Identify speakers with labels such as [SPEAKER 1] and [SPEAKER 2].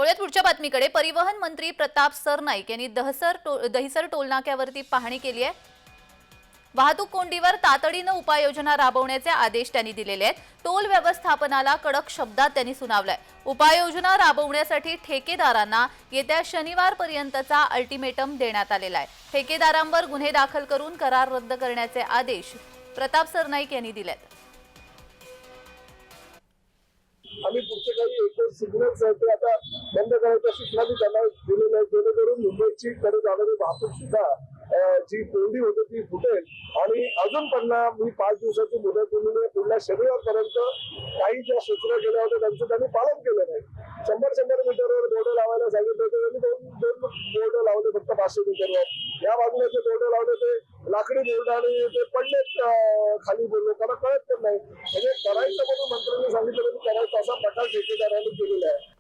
[SPEAKER 1] वळूयात पुढच्या बातमीकडे। परिवहन मंत्री प्रताप सरनाईक यांनी दहिसर टोलनाक्यावरती पाहणी केली आहे। वाहतूक कोंडीवर तातडीने उपाययोजना राबवण्याचे आदेश त्यांनी दिलेले आहेत। टोल व्यवस्थापनाला कडक शब्दात त्यांनी सुनावलंय। उपाययोजना राबवण्यासाठी ठेकेदारांना येत्या शनिवारपर्यंतचा अल्टिमेटम देण्यात आलेला आहे। ठेकेदारांवर गुन्हे दाखल करून करार रद्द करण्याचे आदेश प्रताप सरनाईक यांनी दिलेत।
[SPEAKER 2] आम्ही पुढचे काही एक सिग्नल्स आहेत ते आता बंद करायच्या सूचना त्यांना दिलेल्या आहेत, जेणेकरून मुंबईची कडे जाणारी वाहतूक सुद्धा जी कोंडी होते ती फुटेल। आणि अजून त्यांना मी 5 दिवसाची मुदत दिलेली आहे। पुढल्या शनिवारपर्यंत काही ज्या सूचना केल्या होत्या त्यांचं त्यांनी पालन केलं नाही। 100 मीटरवर बोर्ड लावायला सांगितलं होतं, त्यांनी दोन बोर्ड लावले फक्त 500 मीटरवर। या बाजूला जे बोर्ड लावले ते लाकडी बोर्ड आणि ते पडलेत खाली, लोकांना कळत पण नाही। म्हणजे करायचं म्हणून मंत्र्यांनी सांगितलं की करायचं, असा प्रकार ठेकेदारांनी केलेला आहे।